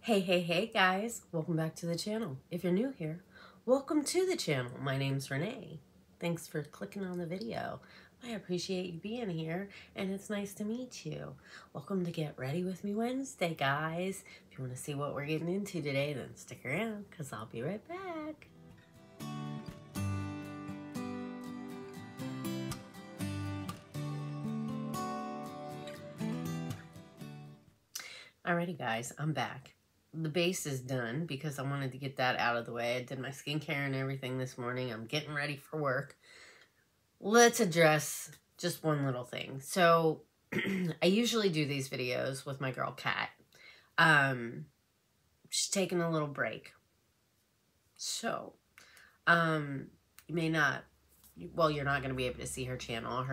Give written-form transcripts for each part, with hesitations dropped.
Hey guys, welcome back to the channel. If you're new here, welcome to the channel. My name's Renee. Thanks for clicking on the video. I appreciate you being here and it's nice to meet you. Welcome to Get Ready With Me Wednesday, guys. If you want to see what we're getting into today, then stick around because I'll be right back. Alrighty guys, I'm back. The base is done because I wanted to get that out of the way. I did my skincare and everything this morning. I'm getting ready for work. Let's address just one little thing. So I usually do these videos with my girl Kat. She's taking a little break. So you may not, well, you're not going to be able to see her channel.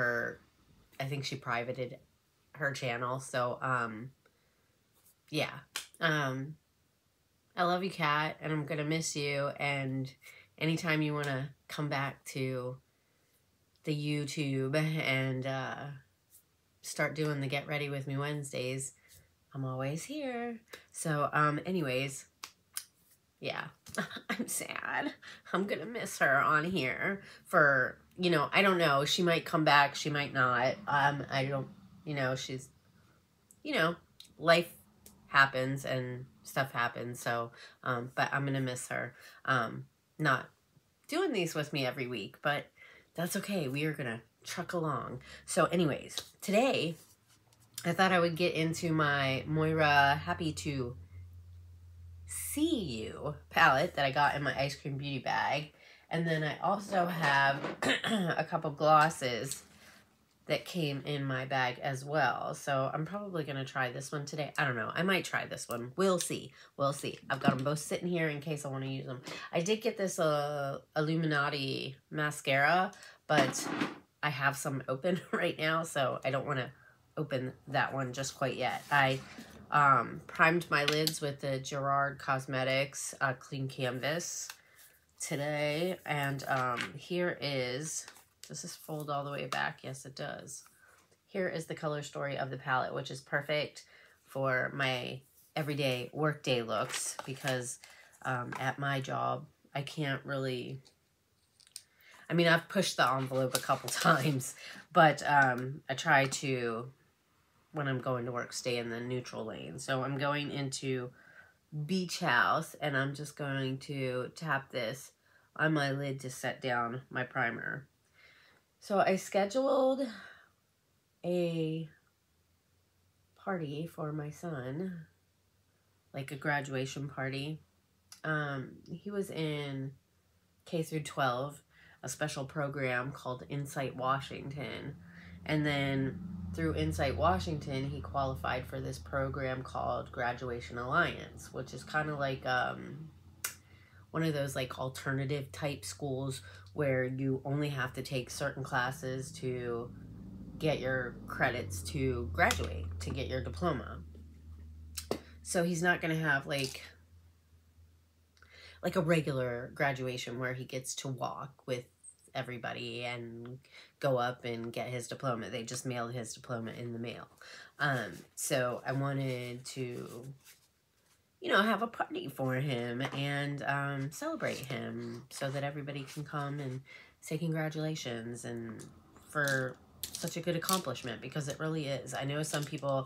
I think she privated her channel. So yeah. I love you, Kat, and I'm going to miss you. And anytime you want to come back to the YouTube and start doing the Get Ready With Me Wednesdays, I'm always here. So, anyways, yeah, I'm sad. I'm going to miss her on here for, you know, I don't know. She might come back. She might not. I don't, you know, she's, you know, life happens and stuff happens. So, but I'm going to miss her. Not doing these with me every week, but that's okay. We are going to truck along. So anyways, today I thought I would get into my Moira Happy to See You palette that I got in my Eyescream beauty bag. And then I also have a couple glosses that came in my bag as well. So I'm probably going to try this one today. I don't know. I might try this one. We'll see. We'll see. I've got them both sitting here in case I want to use them. I did get this Illuminati mascara, but I have some open right now, so I don't want to open that one just quite yet. I primed my lids with the Gerard Cosmetics Clean Canvas today. And here is... Does this fold all the way back? Yes, it does. Here is the color story of the palette, which is perfect for my everyday workday looks because at my job, I can't really... I mean, I've pushed the envelope a couple times, but I try to, when I'm going to work, stay in the neutral lane. So I'm going into Beach House, and I'm just going to tap this on my lid to set down my primer. So I scheduled a party for my son, like a graduation party. He was in K through 12, a special program called Insight Washington. And then through Insight Washington, he qualified for this program called Graduation Alliance, which is kind of like one of those like alternative type schools where you only have to take certain classes to get your credits to graduate, to get your diploma. So he's not going to have like a regular graduation where he gets to walk with everybody and go up and get his diploma. They just mailed his diploma in the mail. So I wanted to, you know, have a party for him and celebrate him so that everybody can come and say congratulations and for such a good accomplishment, because it really is. I know some people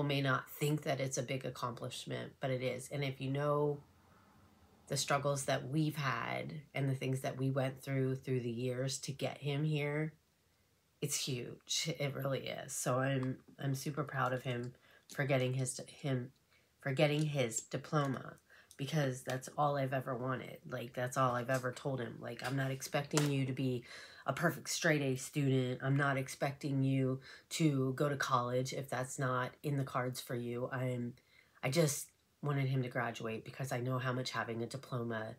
may not think that it's a big accomplishment, but it is. And if you know the struggles that we've had and the things that we went through the years to get him here, it's huge. It really is. So I'm super proud of him for getting his diploma, because that's all I've ever wanted. Like, that's all I've ever told him. Like, I'm not expecting you to be a perfect straight A student. I'm not expecting you to go to college if that's not in the cards for you. I just wanted him to graduate because I know how much having a diploma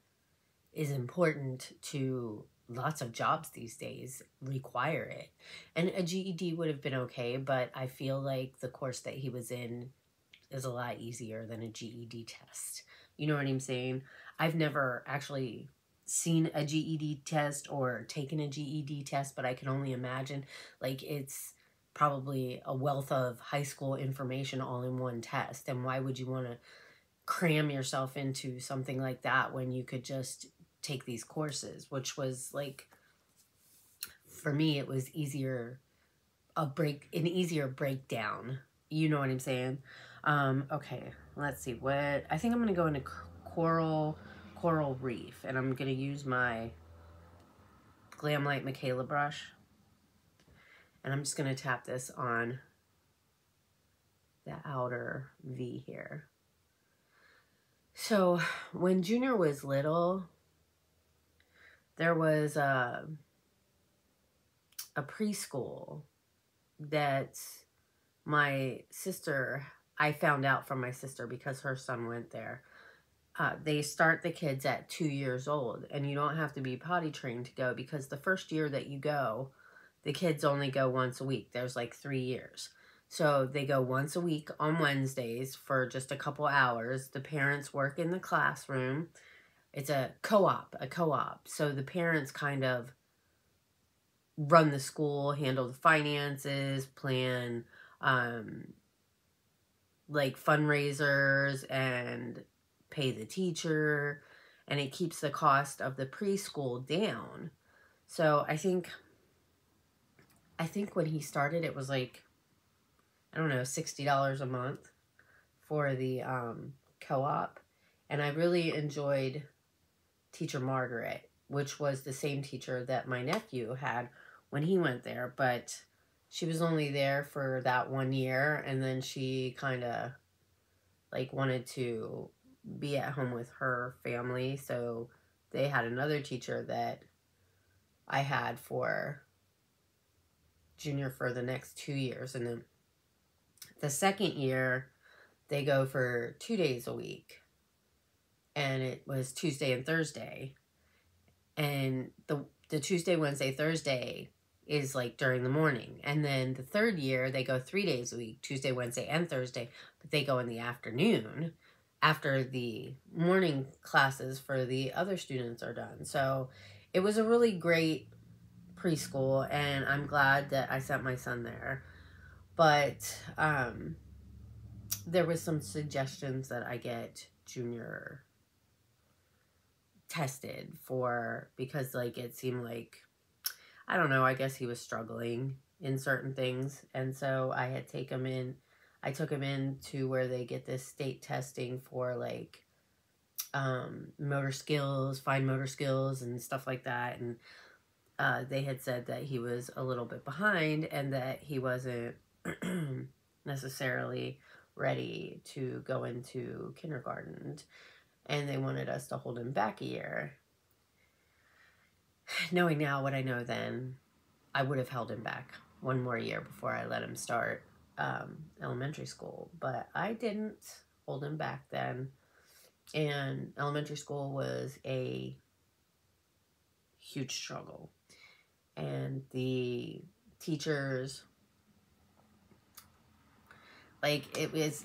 is important to lots of jobs these days, require it. And a GED would have been okay, but I feel like the course that he was in is a lot easier than a GED test. You know what I'm saying? I've never actually seen a GED test or taken a GED test, but I can only imagine, like, it's probably a wealth of high school information all in one test. And why would you want to cram yourself into something like that when you could just take these courses, which was like, for me, it was easier, an easier breakdown. You know what I'm saying? Okay, let's see what, I think I'm going to go into Coral Reef, and I'm going to use my Glamlite Michaela brush, and I'm just going to tap this on the outer V here. So when Junior was little, there was a preschool that my sister, I found out from my sister because her son went there. They start the kids at 2 years old, and you don't have to be potty trained to go, because the first year that you go, the kids only go once a week. There's like 3 years. So they go once a week on Wednesdays for just a couple hours. The parents work in the classroom. It's a co-op. So the parents kind of run the school, handle the finances, plan like fundraisers, and pay the teacher, and it keeps the cost of the preschool down. So I think when he started, it was like, I don't know, $60 a month for the co-op. And I really enjoyed Teacher Margaret, which was the same teacher that my nephew had when he went there. But she was only there for that 1 year, and then she kind of like wanted to be at home with her family. So they had another teacher that I had for Junior for the next 2 years. And then the second year, they go for 2 days a week. And it was Tuesday and Thursday. And the Tuesday, Wednesday, Thursday is like during the morning. And then the third year, they go 3 days a week, Tuesday, Wednesday, and Thursday. But they go in the afternoon after the morning classes for the other students are done. So it was a really great preschool, and I'm glad that I sent my son there. But there was some suggestions that I get Junior tested for, because like it seemed like, I don't know, I guess he was struggling in certain things. And so I took him in to where they get this state testing for like motor skills, fine motor skills and stuff like that. And they had said that he was a little bit behind, and that he wasn't necessarily ready to go into kindergarten, and they wanted us to hold him back a year. Knowing now what I know then, I would have held him back 1 more year before I let him start elementary school. But I didn't hold him back then. And elementary school was a huge struggle. And the teachers, like, it was,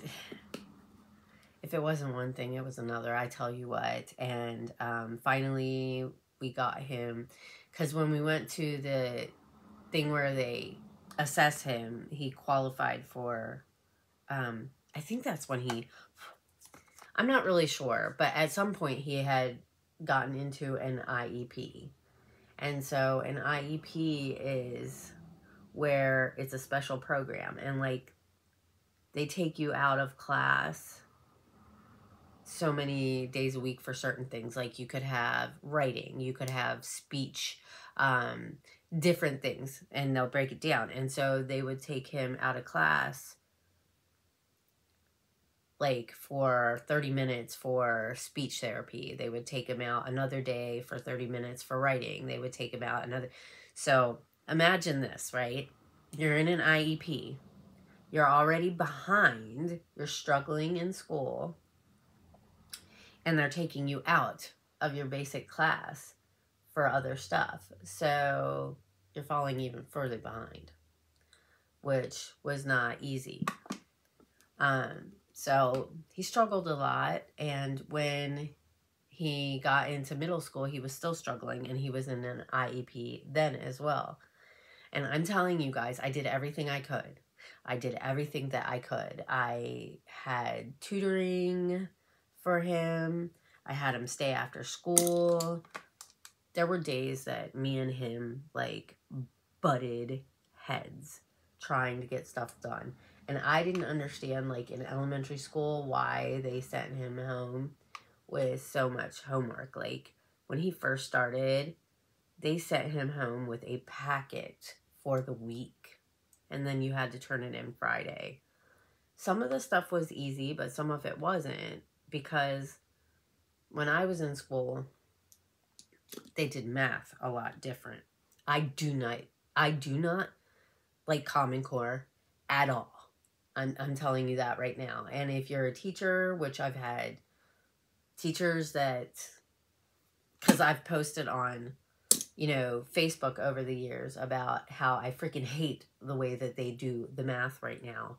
if it wasn't one thing, it was another, I tell you what. And finally we got him, because when we went to the thing where they assess him, he qualified for, I think that's when I'm not really sure, but at some point he had gotten into an IEP. And so an IEP is where it's a special program, and like they take you out of class so many days a week for certain things. Like you could have writing, you could have speech, different things, and they'll break it down. And so they would take him out of class like for 30 minutes for speech therapy. They would take him out another day for 30 minutes for writing. They would take him out another. So imagine this, right? You're in an IEP. You're already behind. You're struggling in school. And they're taking you out of your basic class for other stuff. So you're falling even further behind, which was not easy. So he struggled a lot, and when he got into middle school, he was still struggling, and he was in an IEP then as well. And I'm telling you guys, I did everything I could. I did everything that I could. I had tutoring for him. I had him stay after school. There were days that me and him, like, butted heads trying to get stuff done. And I didn't understand, like, in elementary school, why they sent him home with so much homework. Like, when he first started, they sent him home with a packet for the week. And then you had to turn it in Friday. Some of the stuff was easy, but some of it wasn't. Because when I was in school, they did math a lot different. I do not like Common Core at all. I'm telling you that right now. And if you're a teacher, which I've had teachers that, because I've posted on, you know, Facebook over the years about how I freaking hate the way that they do the math right now.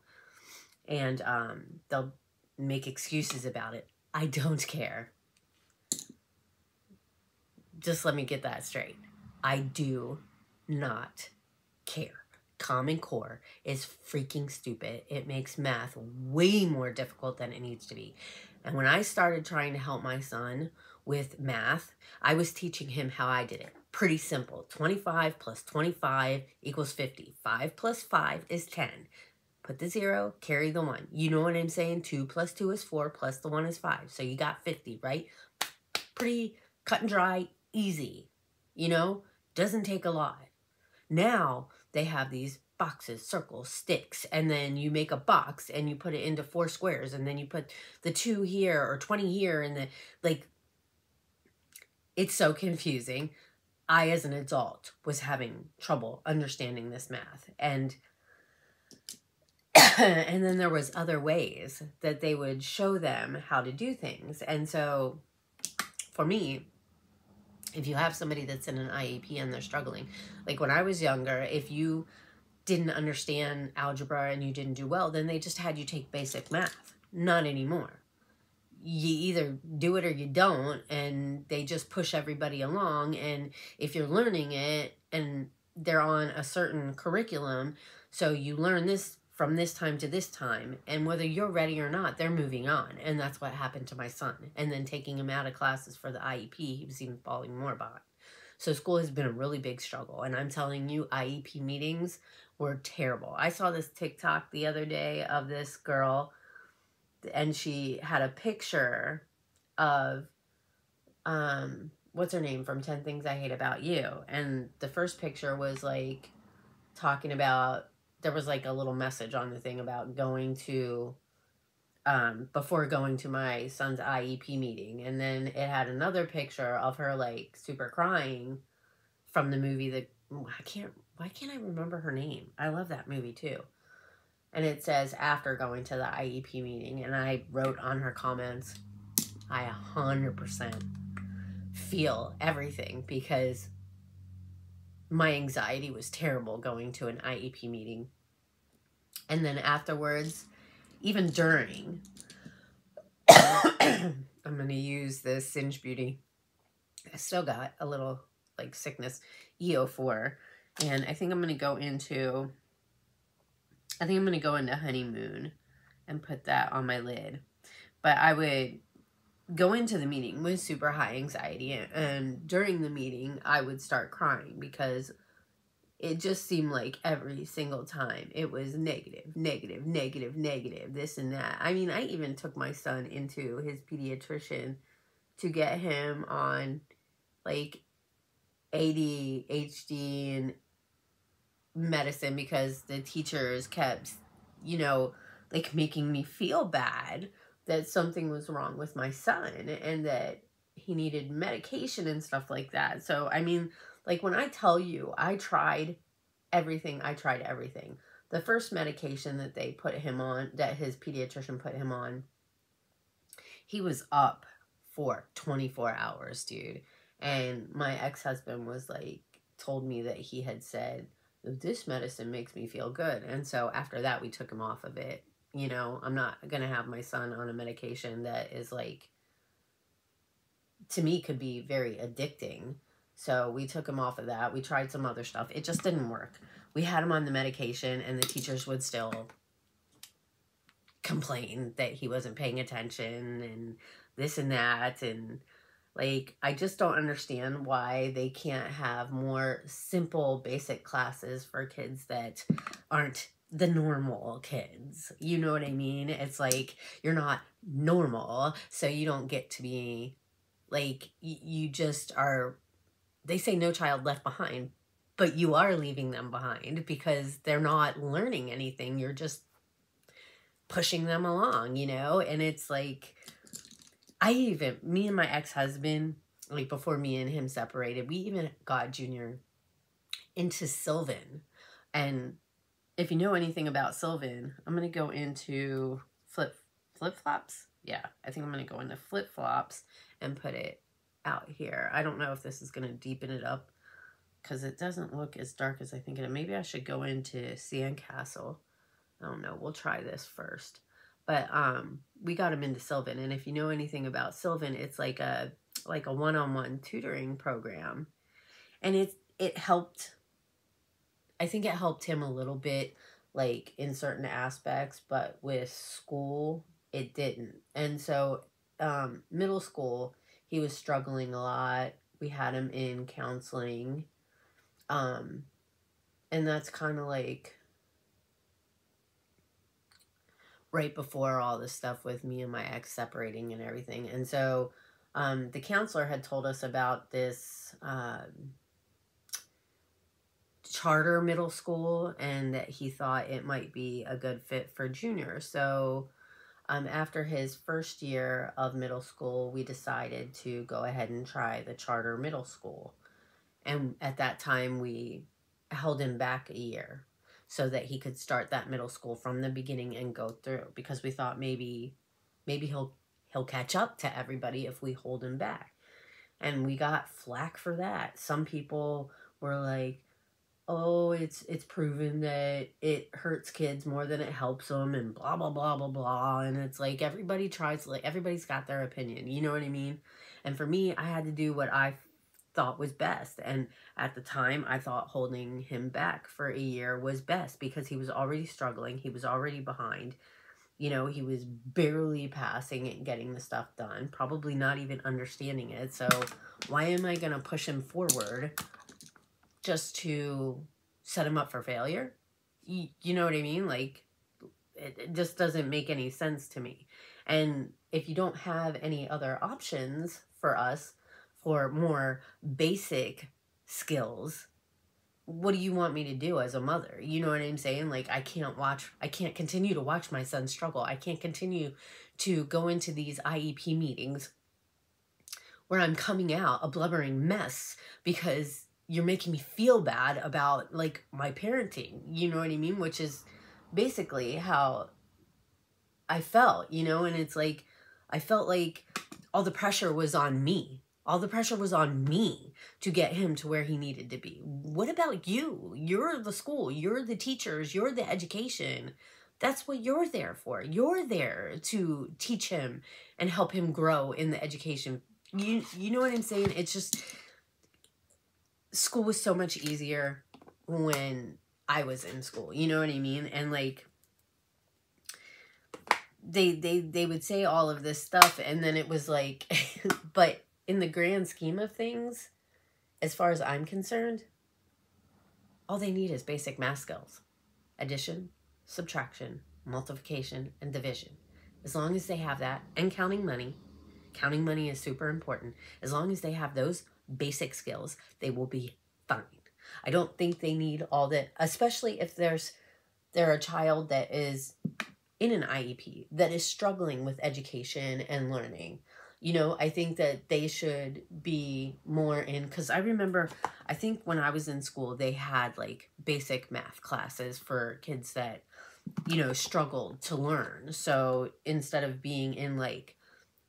And they'll make excuses about it. I don't care. Just let me get that straight. I do not care. Common Core is freaking stupid. It makes math way more difficult than it needs to be. And when I started trying to help my son with math, I was teaching him how I did it. Pretty simple. 25 plus 25 equals 50. 5 plus 5 is 10. Put the 0, carry the 1. You know what I'm saying? 2 plus 2 is 4, plus the 1 is 5. So you got 50, right? Pretty cut and dry, easy. You know? Doesn't take a lot. Now they have these boxes, circles, sticks, and then you make a box and you put it into 4 squares, and then you put the 2 here or 20 here, and the, like, it's so confusing. I, as an adult, was having trouble understanding this math. And and then there was other ways that they would show them how to do things. And so for me, if you have somebody that's in an IEP and they're struggling, like when I was younger, if you didn't understand algebra and you didn't do well, then they just had you take basic math. Not anymore. You either do it or you don't, and they just push everybody along. And if you're learning it and they're on a certain curriculum, so you learn this from this time to this time, and whether you're ready or not, they're moving on. And that's what happened to my son. And then taking him out of classes for the IEP, he was even falling more behind. So school has been a really big struggle. And I'm telling you, IEP meetings were terrible. I saw this TikTok the other day of this girl, and she had a picture of, what's her name from 10 Things I Hate About You. And the first picture was like talking about, there was like a little message on the thing about going to, before going to my son's IEP meeting. And then it had another picture of her like super crying from the movie that, why can't I remember her name? I love that movie too. And it says after going to the IEP meeting. And I wrote on her comments, I 100% feel everything, because my anxiety was terrible going to an IEP meeting. And then afterwards, even during, I'm going to use the Singe Beauty. I still got a little like sickness, EO4. And I think I'm going to go into, Honeymoon and put that on my lid. But I would go into the meeting with super high anxiety, and during the meeting I would start crying because it just seemed like every single time it was negative, negative, negative, negative, this and that. I mean, I even took my son into his pediatrician to get him on like ADHD and medicine, because the teachers kept, you know, like making me feel bad that something was wrong with my son and that he needed medication and stuff like that. So, I mean, like when I tell you, I tried everything. The first medication that they put him on, that his pediatrician put him on, he was up for 24 hours, dude. And my ex-husband was like, told me that he had said, this medicine makes me feel good. And so after that, we took him off of it. You know, I'm not going to have my son on a medication that is like, to me, could be very addicting. So we took him off of that. We tried some other stuff. It just didn't work. We had him on the medication, and the teachers would still complain that he wasn't paying attention and this and that. And like, I just don't understand why they can't have more simple, basic classes for kids that aren't the normal kids. You know what I mean? It's like, you're not normal, so you don't get to be, like, you just are, they say no child left behind, but you are leaving them behind because they're not learning anything. You're just pushing them along, you know? And it's like, me and my ex-husband, like before me and him separated, we even got Junior into Sylvan. And if you know anything about Sylvan, I'm going to go into flip-flops. Yeah, I think I'm going to go into flip-flops and put it out here. I don't know if this is going to deepen it up because it doesn't look as dark as I think it. Maybe I should go into Sandcastle. I don't know. We'll try this first. But we got him into Sylvan, and if you know anything about Sylvan, it's like a one-on-one tutoring program, and it helped. I think it helped him a little bit, like in certain aspects, but with school, it didn't. And so, middle school, he was struggling a lot. We had him in counseling, and that's kind of like right before all this stuff with me and my ex separating and everything. And so the counselor had told us about this charter middle school, and that he thought it might be a good fit for Junior. So after his first year of middle school, we decided to go ahead and try the charter middle school. And at that time, we held him back a year so that he could start that middle school from the beginning and go through, because we thought maybe he'll catch up to everybody if we hold him back. And we got flack for that. Some people were like, oh, it's proven that it hurts kids more than it helps them, and blah, blah, blah, blah, blah. And it's like, everybody's got their opinion, you know what I mean? And for me, I had to do what I thought was best. And at the time, I thought holding him back for a year was best because he was already struggling. He was already behind. You know, he was barely passing and getting the stuff done, probably not even understanding it. So why am I going to push him forward just to set him up for failure? You know what I mean? Like, it just doesn't make any sense to me. And if you don't have any other options for us for more basic skills, what do you want me to do as a mother? You know what I'm saying? Like, I can't continue to watch my son struggle. I can't continue to go into these IEP meetings where I'm coming out a blubbering mess because you're making me feel bad about, like, my parenting. You know what I mean? Which is basically how I felt, you know? And it's like, I felt like all the pressure was on me. All the pressure was on me to get him to where he needed to be. What about you? You're the school. You're the teachers. You're the education. That's what you're there for. You're there to teach him and help him grow in the education. You know what I'm saying? It's just, school was so much easier when I was in school. You know what I mean? And like, they would say all of this stuff, and then it was like, but in the grand scheme of things, as far as I'm concerned, all they need is basic math skills. Addition, subtraction, multiplication, and division. As long as they have that, and counting money is super important. As long as they have those basic skills, they will be fine. I don't think they need all that, especially if they're a child that is in an IEP, that is struggling with education and learning. You know, I think that they should be more in, because I remember, I think when I was in school, they had like basic math classes for kids that, you know, struggled to learn. So instead of being in like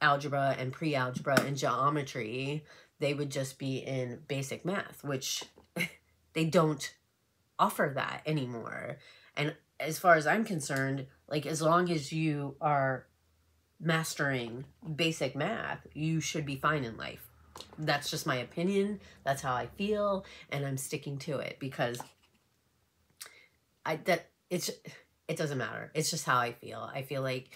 algebra and pre-algebra and geometry, they would just be in basic math, which they don't offer that anymore. And as far as I'm concerned, like, as long as you are mastering basic math, you should be fine in life. that's just my opinion. That's how I feel, and I'm sticking to it because it doesn't matter. It's just how I feel. I feel like,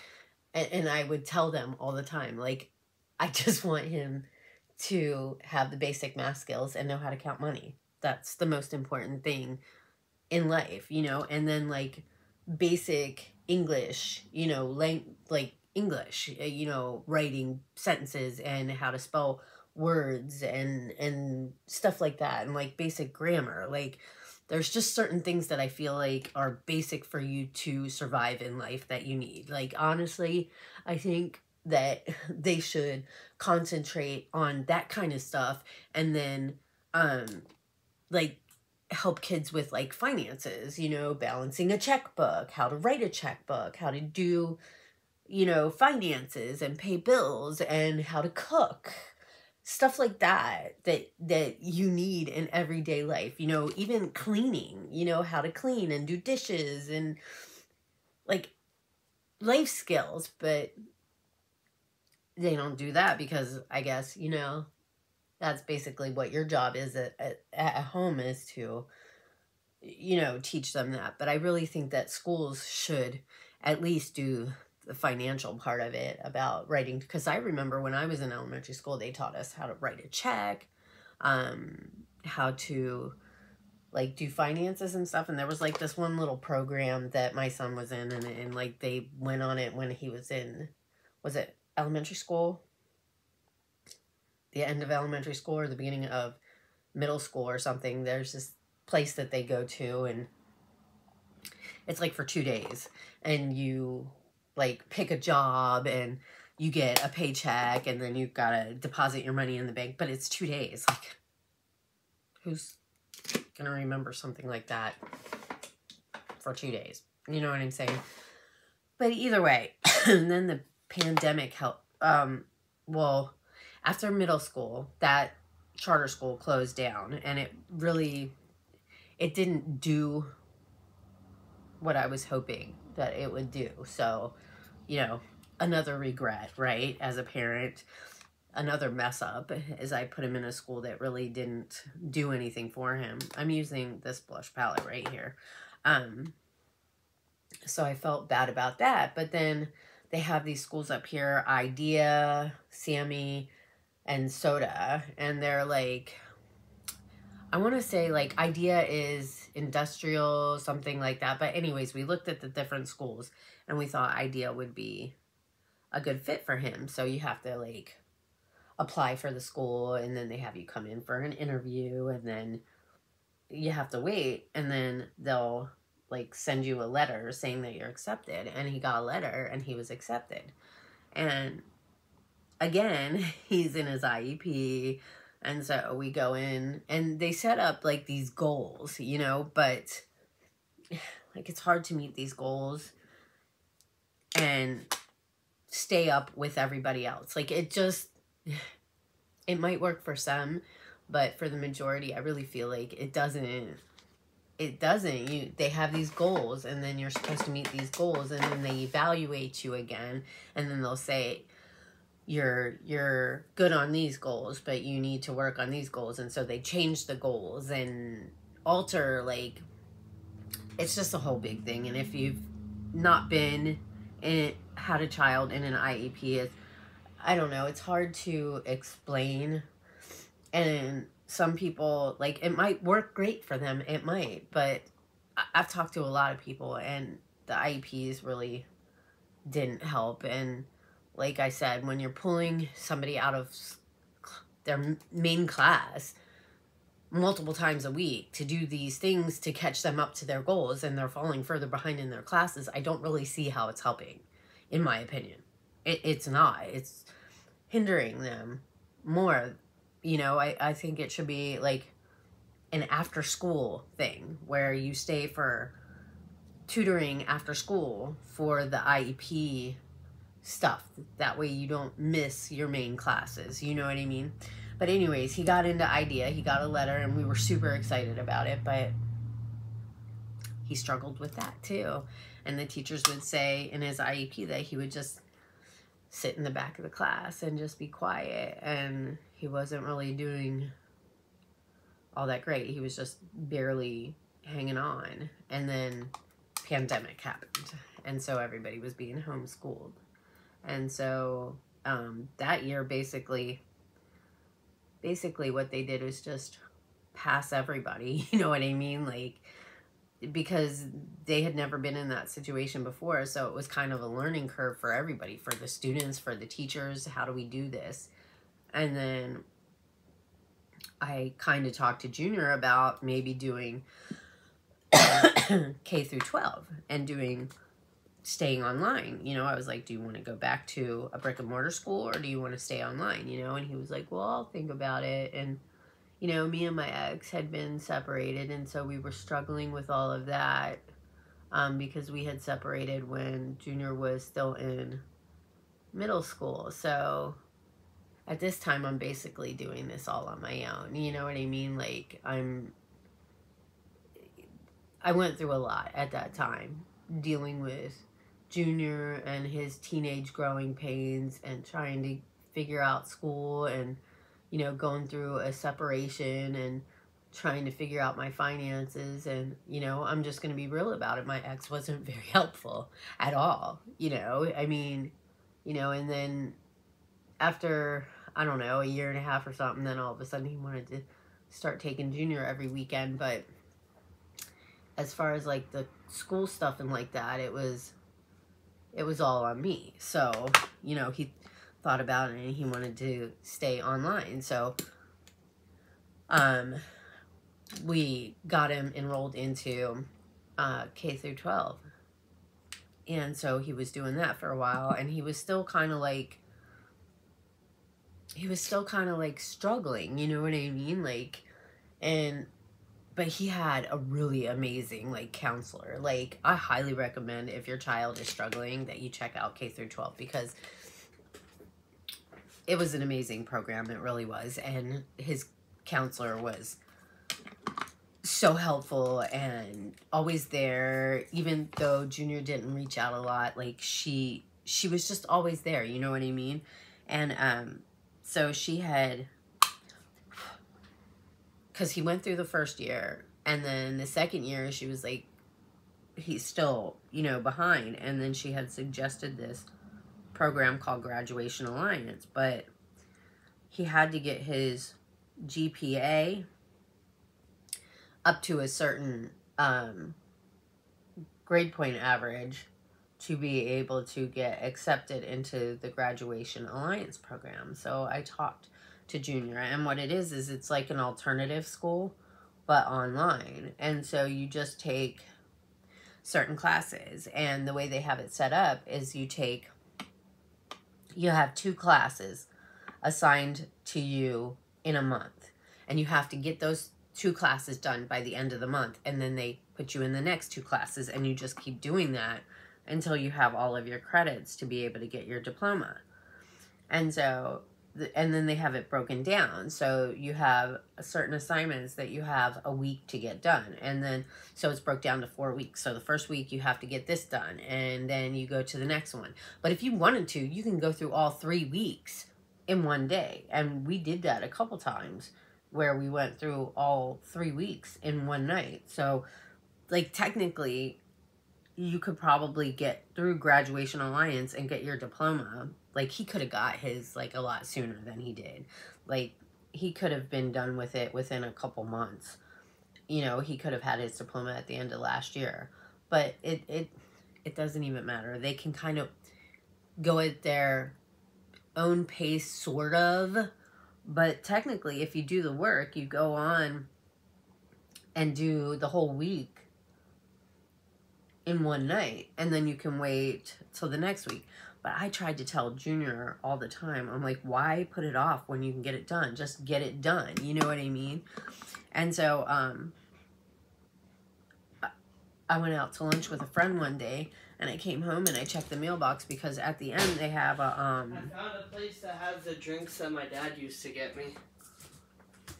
and I would tell them all the time, like, I just want him to have the basic math skills and know how to count money. That's the most important thing in life, you know, and then like basic English, you know, like English, you know, writing sentences and how to spell words and stuff like that, and like basic grammar. Like, there's just certain things that I feel like are basic for you to survive in life that you need. Like, honestly, I think that they should concentrate on that kind of stuff, and then like help kids with like finances, you know, balancing a checkbook, how to write a checkbook, how to do, you know, finances and pay bills, and how to cook, stuff like that you need in everyday life, you know, even cleaning, you know, how to clean and do dishes and like life skills. But they don't do that because I guess, you know, that's basically what your job is at home, is to, you know, teach them that. But I really think that schools should at least do the financial part of it about writing, because I remember when I was in elementary school, they taught us how to write a check, how to like do finances and stuff. And there was like this one little program that my son was in, and like they went on it when he was in, was it elementary school? The end of elementary school or the beginning of middle school or something. There's this place that they go to, and it's like for 2 days, and you like pick a job and you get a paycheck, and then you've got to deposit your money in the bank. But it's 2 days. Like, who's gonna remember something like that for 2 days? You know what I'm saying? But either way, and then the pandemic helped. Well, after middle school, that charter school closed down, and it didn't do what I was hoping that it would do. So, you know, another regret, right? As a parent, another mess up, as I put him in a school that really didn't do anything for him. I'm using this blush palette right here. So I felt bad about that. But then they have these schools up here, Idea, Sammy, and Soda, and they're like, I want to say like Idea is industrial, something like that. But anyways, we looked at the different schools, and we thought Idea would be a good fit for him. So you have to like apply for the school, and then they have you come in for an interview, and then you have to wait, and then they'll like send you a letter saying that you're accepted. And he got a letter and he was accepted. And again, he's in his IEP. And so we go in, and they set up like these goals, you know, but like it's hard to meet these goals and stay up with everybody else. Like it might work for some, but for the majority, I really feel like it doesn't. They have these goals, and then you're supposed to meet these goals, and then they evaluate you again, and then they'll say, you're good on these goals, but you need to work on these goals. And so they change the goals and alter, like, it's just a whole big thing. And if you've not had a child in an IEP, I don't know, it's hard to explain. And some people, like, it might work great for them, it might, but I've talked to a lot of people, and the IEPs really didn't help. And like I said, when you're pulling somebody out of their main class multiple times a week to do these things to catch them up to their goals, and they're falling further behind in their classes, I don't really see how it's helping, in my opinion. It's not. It's hindering them more. You know, I think it should be like an after school thing where you stay for tutoring after school for the IEP stuff. That way you don't miss your main classes. You know what I mean? But anyways, he got into Idea. He got a letter, and we were super excited about it, but he struggled with that too. And the teachers would say in his IEP that he would just sit in the back of the class and just be quiet, and he wasn't really doing all that great. He was just barely hanging on, and then pandemic happened, and so everybody was being homeschooled. And so that year, basically what they did was just pass everybody, you know what I mean? Like, because they had never been in that situation before, so it was kind of a learning curve for everybody, for the students, for the teachers. How do we do this? And then I kind of talked to Junior about maybe doing K through 12 and staying online. You know, I was like, do you want to go back to a brick and mortar school, or do you want to stay online? You know, and he was like, well, I'll think about it. And you know, me and my ex had been separated, and so we were struggling with all of that because we had separated when Junior was still in middle school. So at this time, I'm basically doing this all on my own. You know what I mean? Like, I went through a lot at that time, dealing with Junior and his teenage growing pains and trying to figure out school, and you know, going through a separation and trying to figure out my finances. And, you know, I'm just going to be real about it. My ex wasn't very helpful at all, you know. I mean, you know, and then after, I don't know, a year and a half or something, then all of a sudden he wanted to start taking Junior every weekend. But as far as like the school stuff and like that, it was all on me. So, you know, he thought about it and he wanted to stay online. So we got him enrolled into K through 12. And so he was doing that for a while, and he was still kind of like struggling, you know what I mean? Like, but he had a really amazing like counselor. Like, I highly recommend, if your child is struggling, that you check out K through 12, because it was an amazing program. It really was. And his counselor was so helpful and always there, even though Junior didn't reach out a lot. Like, she was just always there, you know what I mean? And so she had, because he went through the first year, and then the second year she was like, he's still, you know, behind. And then she had suggested this program called Graduation Alliance, but he had to get his GPA up to a certain grade point average to be able to get accepted into the Graduation Alliance program. So I talked to Junior, and what it is it's like an alternative school, but online. And so you just take certain classes, and the way they have it set up is you have 2 classes assigned to you in a month, and you have to get those 2 classes done by the end of the month, and then they put you in the next 2 classes, and you just keep doing that until you have all of your credits to be able to get your diploma. And so, and then they have it broken down. So you have certain assignments that you have a week to get done. And then, so it's broke down to 4 weeks. So the first week you have to get this done, and then you go to the next one. But if you wanted to, you can go through all 3 weeks in one day. And we did that a couple times, where we went through all 3 weeks in one night. So, like, technically, you could probably get through Graduation Alliance and get your diploma. Like, he could have got his, like, a lot sooner than he did. Like, he could have been done with it within a couple months. You know, he could have had his diploma at the end of last year. But it doesn't even matter. They can kind of go at their own pace, sort of. But technically, if you do the work, you go on and do the whole week in one night, and then you can wait till the next week. But I tried to tell Junior all the time, I'm like, why put it off when you can get it done? Just get it done, you know what I mean? And so I went out to lunch with a friend one day, and I came home and I checked the mailbox, because at the end they have a I found a place that has the drinks that my dad used to get me.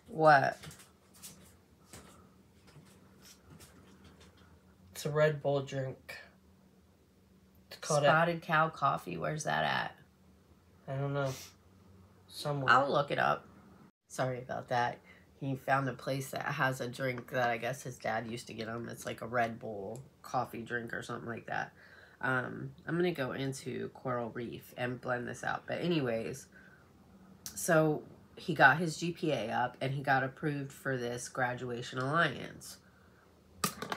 What? It's a Red Bull drink. It's called Spotted Cow Coffee. Where's that at? know. Somewhere. I'll look it up. Sorry about that. He found a place that has a drink that I guess his dad used to get him. It's like a Red Bull coffee drink or something like that. I'm going to go into Coral Reef and blend this out. But anyways, so he got his GPA up and he got approved for this graduation alliance.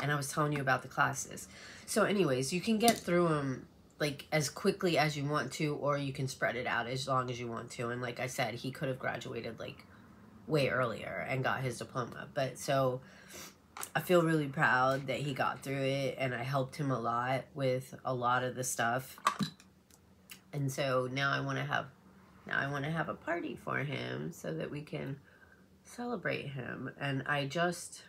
And I was telling you about the classes. So anyways, you can get through them like as quickly as you want to, or you can spread it out as long as you want to. And like I said, he could have graduated like way earlier and got his diploma. But so I feel really proud that he got through it, and I helped him a lot with a lot of the stuff. And so now I want to have a party for him so that we can celebrate him. And I just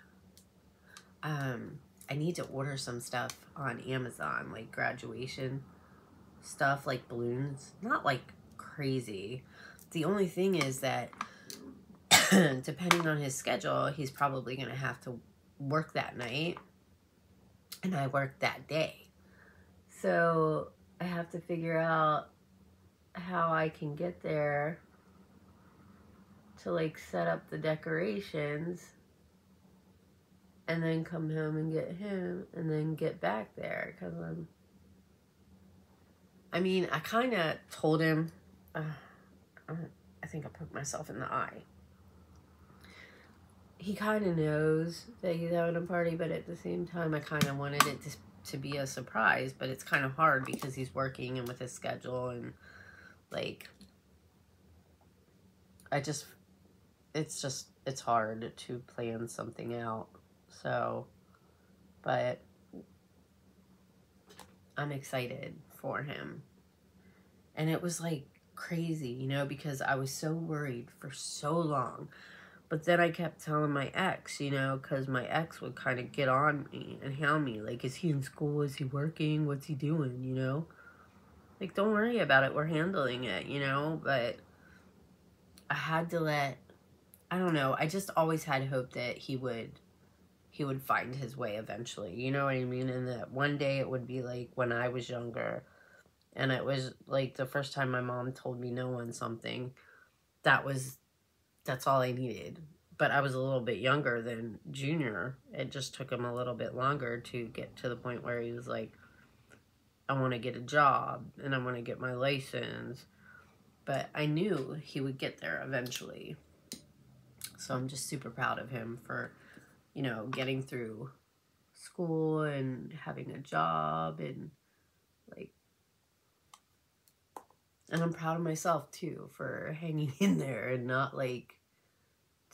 I need to order some stuff on Amazon, like graduation stuff, like balloons. Not like crazy. The only thing is that depending on his schedule, he's probably going to have to work that night, and I work that day. So I have to figure out how I can get there to like set up the decorations and then come home and get him and then get back there, because I mean, I kind of told him, I think I poked myself in the eye. He kind of knows that he's having a party, but at the same time, I kind of wanted it to be a surprise, but it's kind of hard because he's working and with his schedule, and like, it's hard to plan something out. So, but I'm excited for him. And it was like crazy, you know, because I was so worried for so long. But then I kept telling my ex, you know, because my ex would kind of get on me and hound me. Like, is he in school? Is he working? What's he doing, you know? Like, don't worry about it. We're handling it, you know? But I had to I don't know. I just always had hope that he would find his way eventually. You know what I mean? And that one day it would be like when I was younger. And it was like the first time my mom told me no on something. That's all I needed. But I was a little bit younger than Junior. It just took him a little bit longer to get to the point where he was like, I want to get a job and I want to get my license. But I knew he would get there eventually. So I'm just super proud of him for, you know, getting through school and having a job, and like, and I'm proud of myself too for hanging in there and not like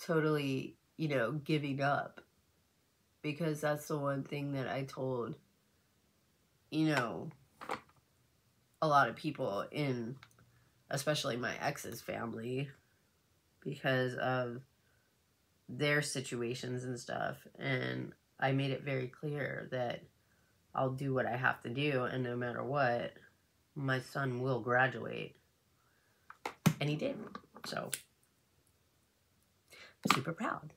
totally, you know, giving up, because that's the one thing that I told, you know, a lot of people in, especially my ex's family, because of their situations and stuff. And I made it very clear that I'll do what I have to do, and no matter what, my son will graduate. And he did. So, I'm super proud.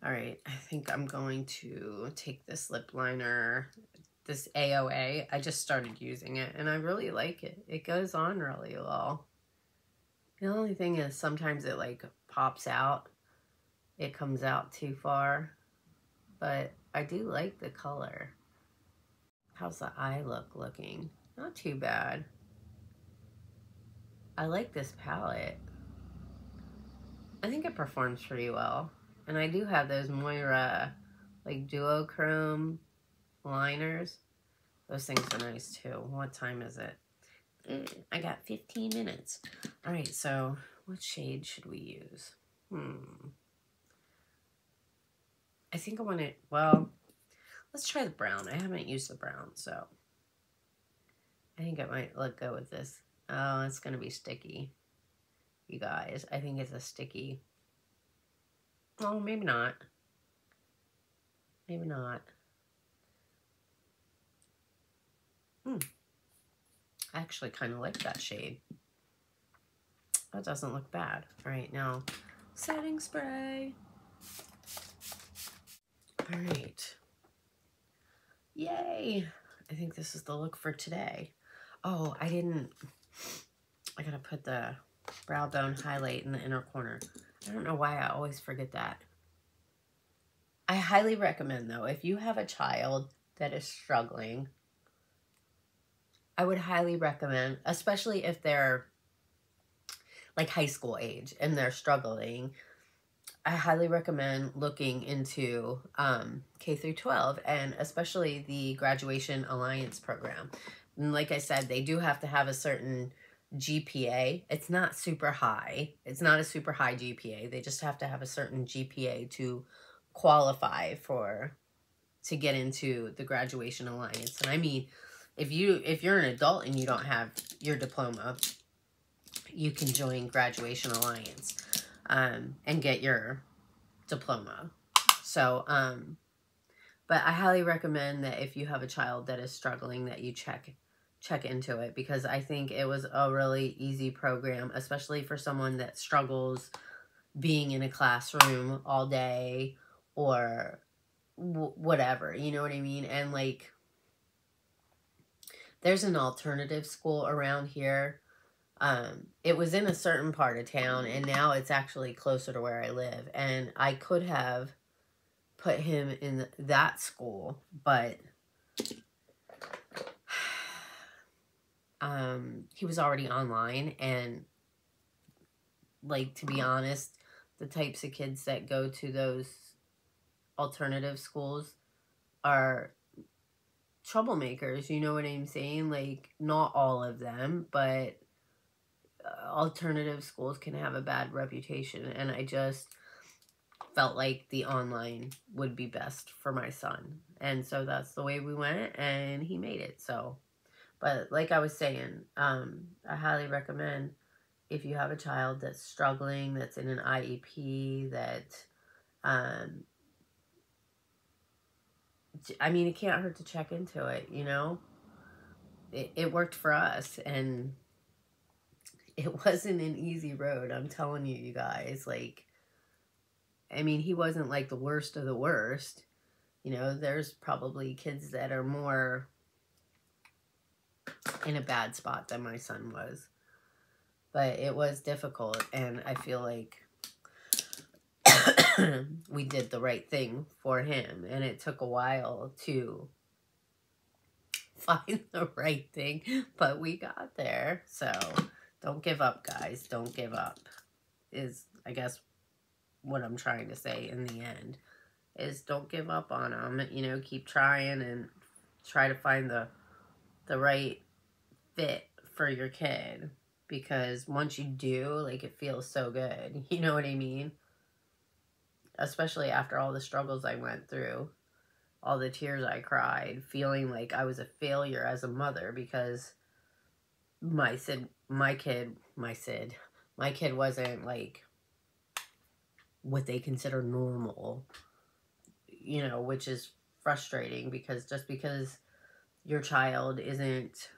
All right, I think I'm going to take this lip liner, this AOA. I just started using it, and I really like it. It goes on really well. The only thing is sometimes it like pops out. It comes out too far. But I do like the color. How's the eye looking? Not too bad. I like this palette. I think it performs pretty well. And I do have those Moira like duochrome liners. Those things are nice too. What time is it? I got 15 minutes. All right, so what shade should we use? I think I want it, well, let's try the brown. I haven't used the brown, so I think I might go with this. Oh, it's going to be sticky, you guys. I think it's a sticky. Oh, maybe not. Maybe not. I actually kind of like that shade. That doesn't look bad. All right, now setting spray. All right. Yay. I think this is the look for today. Oh, I I gotta put the brow bone highlight in the inner corner. I don't know why I always forget that. I highly recommend, though, if you have a child that is struggling, I would highly recommend, especially if they're like high school age and they're struggling, I highly recommend looking into K through 12, and especially the Graduation Alliance program. And like I said, they do have to have a certain GPA. It's not super high. It's not a super high GPA. They just have to have a certain GPA to qualify to get into the Graduation Alliance. And I mean, if you're an adult and you don't have your diploma, you can join Graduation Alliance and get your diploma. So, but I highly recommend that if you have a child that is struggling, that you check into it, because I think it was a really easy program, especially for someone that struggles being in a classroom all day or whatever, you know what I mean? And like, there's an alternative school around here. It was in a certain part of town, and now it's actually closer to where I live. And I could have put him in that school, but he was already online. And like, to be honest, the types of kids that go to those alternative schools are troublemakers, you know what I'm saying? Like, not all of them, but alternative schools can have a bad reputation, and I just felt like the online would be best for my son, and so that's the way we went, and he made it. So, but like I was saying, I highly recommend, if you have a child that's struggling, that's in an IEP, that I mean, it can't hurt to check into it, you know? It worked for us, and it wasn't an easy road, I'm telling you, you guys. Like, I mean, he wasn't like the worst of the worst. You know, there's probably kids that are more in a bad spot than my son was. But it was difficult, and I feel like we did the right thing for him, and it took a while to find the right thing, but we got there. So don't give up, guys. Don't give up is, I guess, what I'm trying to say in the end, is don't give up on them. You know, keep trying and try to find the right fit for your kid, because once you do, like, it feels so good. You know what I mean? Especially after all the struggles I went through, all the tears I cried, feeling like I was a failure as a mother because my kid wasn't like what they consider normal, you know, which is frustrating, because just because your child isn't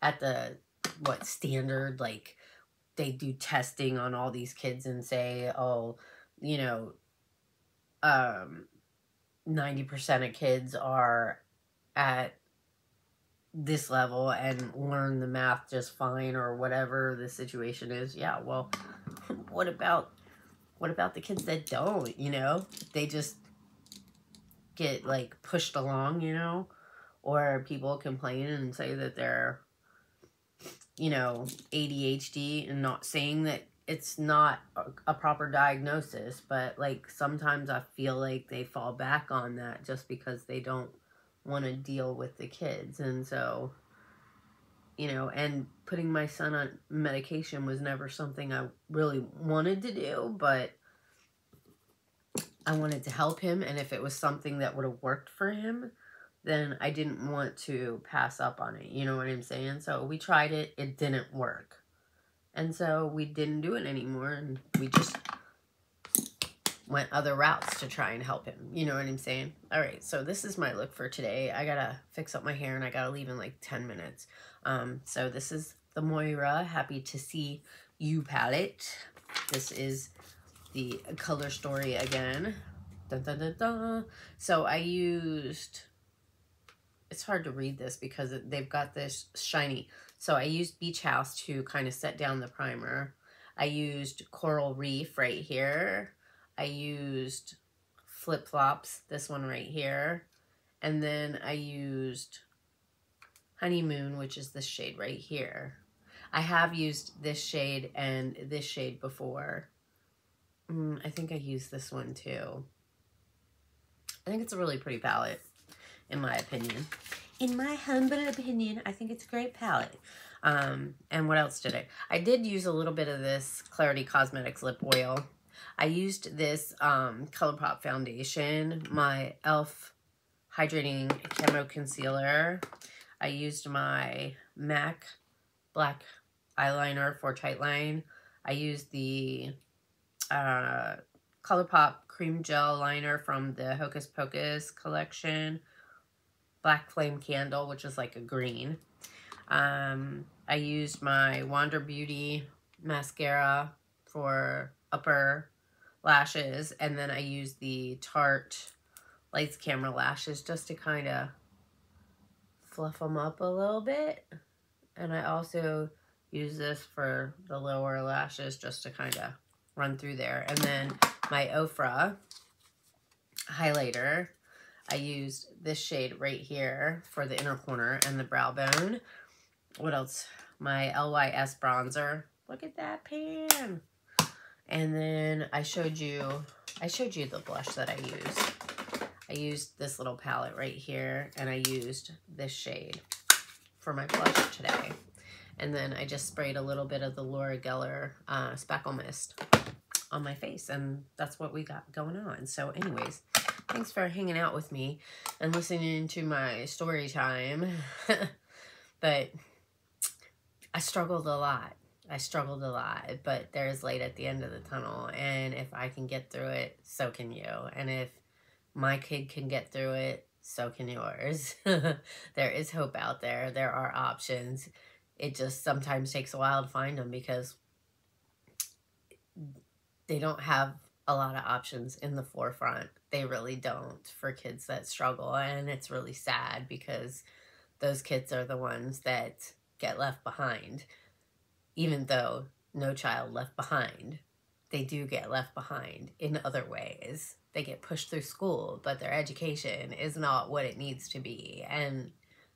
at the standard, like, they do testing on all these kids and say, oh, you know, 90% of kids are at this level and learn the math just fine, or whatever the situation is. Yeah, well, what about the kids that don't, you know? They just get, like, pushed along, you know? Or people complain and say that they're, you know, ADHD, and not saying that it's not a proper diagnosis, but, like, sometimes I feel like they fall back on that just because they don't want to deal with the kids. And so, you know, and putting my son on medication was never something I really wanted to do, but I wanted to help him, and if it was something that would have worked for him, then I didn't want to pass up on it, you know what I'm saying? So we tried it, it didn't work. And so we didn't do it anymore, and we just went other routes to try and help him. You know what I'm saying? All right, so this is my look for today. I gotta fix up my hair, and I gotta leave in like 10 minutes. So this is the Moira Happy to See You palette. This is the Color Story again. Dun, dun, dun, dun. So I used it's hard to read this because they've got this shiny. So I used Beach House to kind of set down the primer. I used Coral Reef right here. I used Flip Flops, this one right here. And then I used Honeymoon, which is this shade right here. I have used this shade and this shade before. I think I used this one too. I think it's a really pretty palette, in my opinion. In my humble opinion, I think it's a great palette. And what else did I did use a little bit of this Clarity Cosmetics lip oil. I used this ColourPop foundation, my e.l.f. Hydrating Camo Concealer. I used my MAC black eyeliner for tight line. I used the ColourPop cream gel liner from the Hocus Pocus collection. Black Flame Candle, which is like a green. I used my Wander Beauty mascara for upper lashes. And then I used the Tarte Lights Camera lashes just to kind of fluff them up a little bit. And I also use this for the lower lashes just to kind of run through there. And then my Ofra highlighter, I used this shade right here for the inner corner and the brow bone. What else? My LYS bronzer. Look at that pan. And then I showed you the blush that I used. I used this little palette right here, and I used this shade for my blush today. And then I just sprayed a little bit of the Laura Geller Spackle Mist on my face, and that's what we got going on. So anyways, thanks for hanging out with me and listening to my story time. But I struggled a lot. But there's light at the end of the tunnel, and if I can get through it, so can you. And if my kid can get through it, so can yours. There is hope out there. There are options. It just sometimes takes a while to find them because they don't have a lot of options in the forefront. They really don't for kids that struggle. And it's really sad because those kids are the ones that get left behind. Even though no child left behind, they do get left behind in other ways. They get pushed through school, but their education is not what it needs to be. And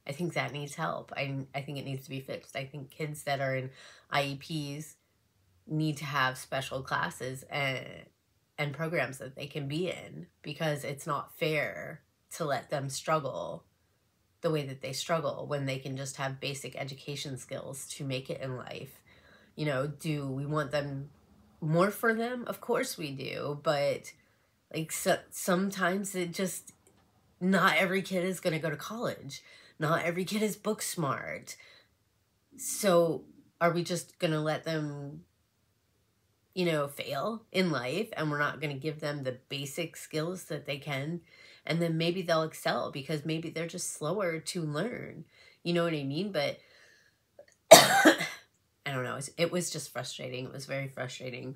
I think that needs help. I think it needs to be fixed. I think kids that are in IEPs need to have special classes and programs that they can be in, because it's not fair to let them struggle the way that they struggle when they can just have basic education skills to make it in life. You know, do we want them more for them? Of course we do, but like sometimes it just, not every kid is going to go to college. Not every kid is book smart. So are we just going to let them, you know, fail in life, and we're not going to give them the basic skills that they can? And then maybe they'll excel because maybe they're just slower to learn. You know what I mean? But I don't know. It was just frustrating. It was very frustrating.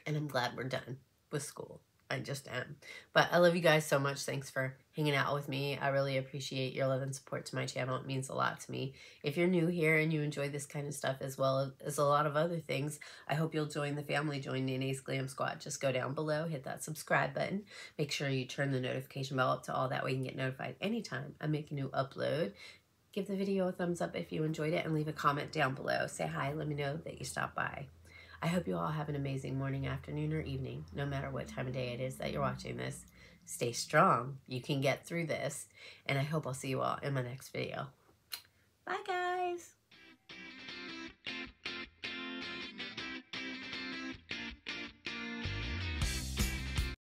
And I'm glad we're done with school. I just am. But I love you guys so much. Thanks for hanging out with me. I really appreciate your love and support to my channel. It means a lot to me. If you're new here and you enjoy this kind of stuff as well as a lot of other things, I hope you'll join the family. Join Nene's Glam Squad. Just go down below, hit that subscribe button. Make sure you turn the notification bell up to all. That way you can get notified anytime I make a new upload. Give the video a thumbs up if you enjoyed it, and leave a comment down below. Say hi, let me know that you stopped by. I hope you all have an amazing morning, afternoon, or evening, no matter what time of day it is that you're watching this. Stay strong. You can get through this, and I hope I'll see you all in my next video. Bye, guys.